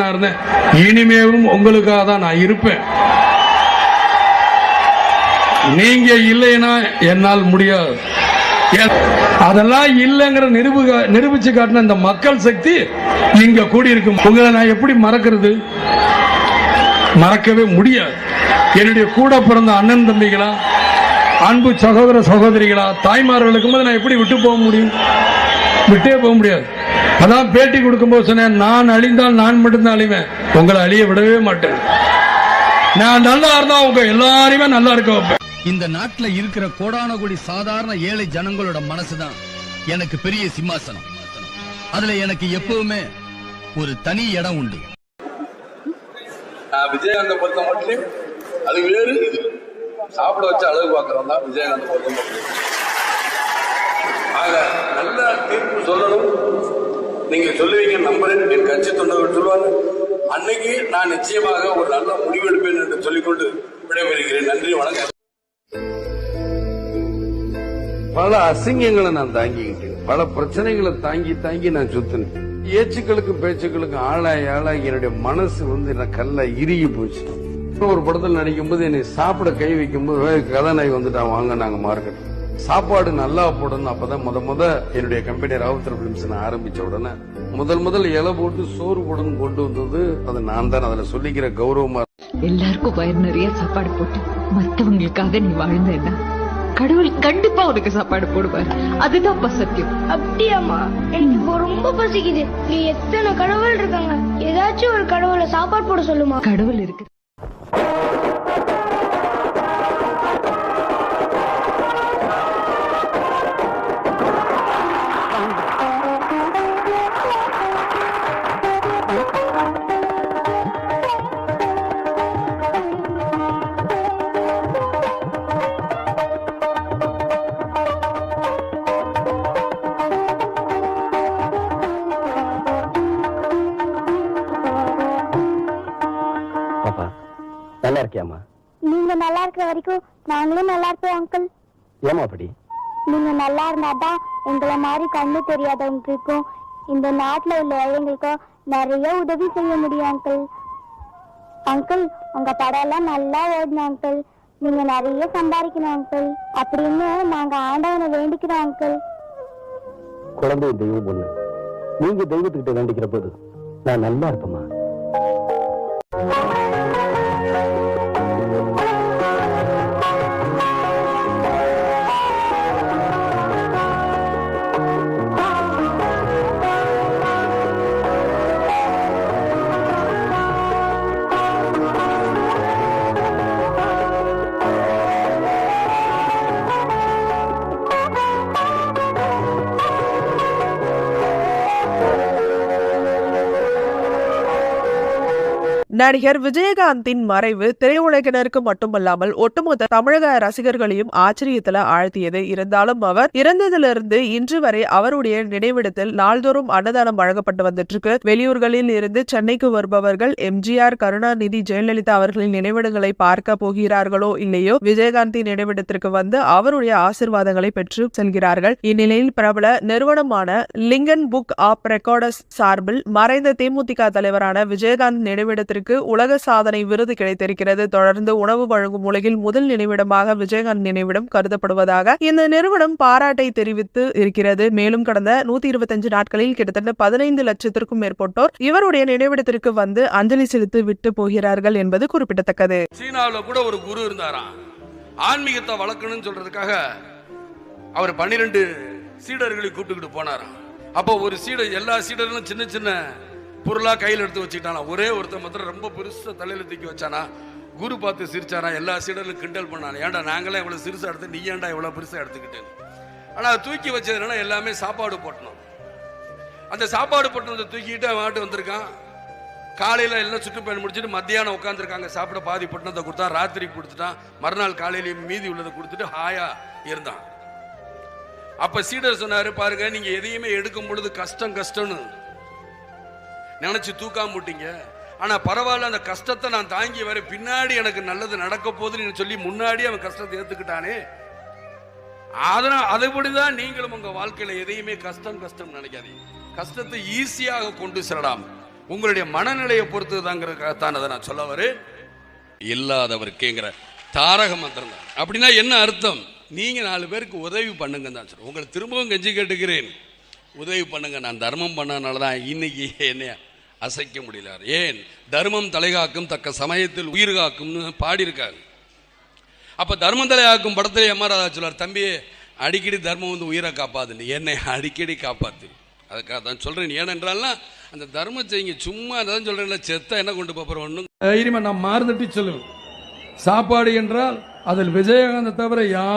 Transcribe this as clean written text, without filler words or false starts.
நான் இருந்தேன், இனிமேலும் உங்களுக்காக தான் நான் இருப்பேன். நீங்க இல்லைன்னா என்னால் முடியாது. அதெல்லாம் இல்லைங்கிற நிரூபிச்சு காட்டின இந்த மக்கள் சக்தி இங்க கூடியிருக்கும். உங்களை நான் எப்படி மறக்கிறது? மறக்கவே முடியாது. என்னுடைய கூட பிறந்த அண்ணன் தம்பிகளா, அன்பு சகோதர சகோதரிகளா, தாய்மார்களுக்கும் போது நான் எப்படி விட்டு போக முடியும்? விட்டே போக முடியாது. அதான் பேட்டி கொடுக்கும்போது சொன்னேன், நான் அழிந்தால் நான் மட்டும்தான் அழிவேன், உங்களை அழிய விடவே மாட்டேன். நான் நல்லா இருந்தா உங்க எல்லாரையுமே நல்லா இருக்க வைப்பேன். இந்த நாட்டுல இருக்கிற கோடான கோடி சாதாரண ஏழை ஜனங்களோட மனசுதான் எனக்கு பெரிய சிம்மாசனம். அதுல எனக்கு எப்பவுமே ஒரு தனி இடம் உண்டு. விஜயகாந்த பொறுத்த மட்டும் அது வேறு, இது சாப்பிட வச்சு அழகு பார்க்கறோம் தான் விஜயகாந்த பொறுத்த மட்டும். ஆக நல்ல தீர்ப்பு சொல்லணும். நீங்க சொல்லுவீங்க, நம்புறேன், என் கட்சி தொண்டர்கள் சொல்லுவாங்க. அன்னைக்கு நான் நிச்சயமாக ஒரு நல்ல முடிவெடுப்பேன் என்று சொல்லிக்கொண்டு விடைபெறுகிறேன். நன்றி, வணக்கம். பல அசிங்கங்களை நான் தாங்கிக்கிட்டேன், பல பிரச்சனைகளை தாங்கி தாங்கி நான் சுத்தினேன். ஏச்சுக்களுக்கும் பேச்சுக்களுக்கும் ஆளாய் என்னுடைய மனசு என்ன கல்ல இறுகி போச்சு. ஒரு படத்தில் நடிக்கும் போது என்னை சாப்பிட கை வைக்கும் போது கதாநாயகி வந்துட்டான், வாங்க நாங்க மார்க்கெட் சாப்பாடு நல்லா போடணும். அப்பதான் முத என்னுடைய கம்பெனி ராவுத்தர் பிலிம்ஸ் ஆரம்பிச்ச உடனே முதல் இலை போட்டு சோறு போடணும் கொண்டு வந்தது அது நான் தான். அதுல சொல்லிக்கிற கௌரவமா, எல்லாருக்கும் வயிறு நிறைய சாப்பாடு போட்டு மத்தவங்களுக்காக நீ வாழ்ந்தேன்னா கடவுள் கண்டிப்பா உனக்கு சாப்பாடு போடுவார். அதுதான் சத்தியம். அப்படியாமா? எனக்கு ரொம்ப பசிக்குது. நீ எத்தனை கடவுள் இருக்காங்க, ஏதாச்சும் ஒரு கடவுளை சாப்பாடு போட சொல்லுமா? கடவுள் இருக்கு. நல்லா இருக்கியாமா? நீங்க நல்லா இருக்கிற வரைக்கும் நாங்களும் நல்லா இருப்போம் அங்கிள். ஏமா அப்படி? நீங்க நல்லா இருந்தாதான் எங்களை மாதிரி கண்ணு தெரியாதவங்களுக்கும் இந்த நாட்டுல உள்ள ஏழைங்களுக்கும் நிறைய உதவி செய்ய முடியும் அங்கிள். அங்கிள், உங்க படம் எல்லாம் நல்லா ஓடணும் அங்கிள். நீங்க நிறைய சம்பாதிக்கணும் அங்கிள் அப்படின்னு நாங்க ஆண்டவனை வேண்டிக்கிறோம் அங்கிள். குழந்தை தெய்வம் ஒண்ணு. நீங்க தெய்வத்துக்கிட்ட வேண்டிக்கிற போது நான் நல்லா இருப்பேமா. நடிகர் விஜயகாந்தின் மறைவு திரையுலகினருக்கு மட்டுமல்லாமல் ஒட்டுமொத்த தமிழக ரசிகர்களையும் ஆச்சரியத்துல ஆழ்த்தியது. இருந்தாலும் அவர் இறந்ததிலிருந்து இன்று வரை அவருடைய நினைவிடத்தில் நாள்தோறும் அன்னதானம் வழங்கப்பட்டு வந்துட்டு இருக்கு. வெளியூர்களில் இருந்து சென்னைக்கு வருபவர்கள் எம்ஜிஆர், கருணாநிதி, ஜெயலலிதா அவர்களின் நினைவிடங்களை பார்க்க போகிறார்களோ இல்லையோ விஜயகாந்தின் நினைவிடத்திற்கு வந்து அவருடைய ஆசிர்வாதங்களை பெற்று செல்கிறார்கள். இந்நிலையில் பிரபல நிறுவனமான லிங்கன் புக் ஆப் ரெக்கார்டர்ஸ் சார்பில் மறைந்த தேமுதிக தலைவரான விஜயகாந்த் நினைவிடத்திற்கு உலக சாதனை விருது கிடைத்திருக்கிறது. தொடர்ந்து உணவு வழங்கும் உலகில் முதல் நினைவிடமாக விஜயகாந்த் நினைவிடம் கருதப்படுவதாக இந்த நிறுவனம் பாராட்டை தெரிவித்து இருக்கிறது. மேலும் கடந்த 125 நாட்களில் கிட்டத்தட்ட 15 லட்சத்திற்கும் மேற்பட்டோர் இவருடைய நினைவிடத்திற்கு வந்து அஞ்சலி செலுத்தி விட்டு போகிறார்கள் என்பது குறிப்பிடத்தக்கது. சீனாவில் கூட ஒரு குரு இருந்தாராம், ஆன்மீகத்தை வளர்க்கணும்னு சொல்றதுக்காக அவர் 12 சீடர்களை கூப்பிட்டுக்கிட்டு போனாராம். அப்போ ஒரு சீடர், எல்லா சீடர்களும் சின்ன சின்ன பொருளா கையில் எடுத்து வச்சுக்கிட்டானா, ஒரே ஒருத்தர் மாத்திரம் ரொம்ப பெருசா தலையில தூக்கி வச்சானா. குரு பார்த்து சிரிச்சாரா, எல்லா சீடர்களும் கிண்டல் பண்ணானா, ஏன்டா நாங்களே இவ்வளவு சிறுசா எடுத்து நீ ஏன்டா இவ்வளவு பெருசா எடுத்துக்கிட்டேன். ஆனா தூக்கி வச்சதுனா எல்லாமே சாப்பாடு போட்டணும். அந்த சாப்பாடு போட்டதை தூக்கிட்டு மாட்டு வந்திருக்கான். காலையில எல்லாம் சுற்றுப்பயணம் முடிச்சுட்டு மத்தியானம் உட்காந்துருக்காங்க, சாப்பிட பாதி பொட்டணத்தை கொடுத்தான், ராத்திரி கொடுத்துட்டான், மறுநாள் காலையிலேயே மீதி உள்ளதை கொடுத்துட்டு ஹாயா இருந்தான். அப்ப சீடர் சொன்னாரு, பாருங்க நீங்க எதையுமே எடுக்கும் பொழுது கஷ்டம்னு நினைச்சு தூக்காம போட்டீங்க, ஆனா பரவாயில்ல அந்த கஷ்டத்தை நான் தாங்கி வர, பின்னாடி எனக்கு நல்லது நடக்க போகுதுன்னு சொல்லி முன்னாடி அவன் கஷ்டத்தை ஏத்துக்கிட்டானே. அதனால அதுபடிதான் நீங்களும் உங்க வாழ்க்கையில எதையுமே கஷ்டம் நினைக்காதீங்க. கஷ்டத்தை ஈஸியாக கொண்டு செல்லலாம். உங்களுடைய மனநிலையை பொறுத்துதாங்கிறதுக்காகத்தான் அதை நான் சொல்ல வரேன். இல்லாதவருக்கேங்கிற தாரக மந்திரம் தான். அப்படின்னா என்ன அர்த்தம்? நீங்க 4 பேருக்கு உதவி பண்ணுங்க தான் சொல்றேன். உங்களை திரும்பவும் கெஞ்சி கேட்டுக்கிறேன், உதவி பண்ணுங்க. நான் தர்மம் பண்ணனால தான் இன்னைக்கு என்னை அசைக்க முடியல. ஏன்? தர்மம் தலைகாக்கும், தக்க சமயத்தில் உயிர் காக்கும்னு பாடியிருக்காங்க. அப்ப தர்மம் தலையாக்கும் படத்துல எம்.ஆர். ராதா சொல்றார், தம்பி அடிக்கடி தர்மம் வந்து உயிரை காப்பாதுன்னு, என்னை அடிக்கடி காப்பாத்து. அதுக்காக தான் சொல்றேன். ஏனென்றால்னா அந்த தர்மம் செய்யுங்க. சும்மா அதான் சொல்றேன், செத்தா என்ன கொண்டு போறோம்? ஒன்றும் தைரியமா நான் மாறுதட்டி சொல்லுவேன். சாப்பாடு என்றால் அதில் விஜயகாந்த் தவிர யார்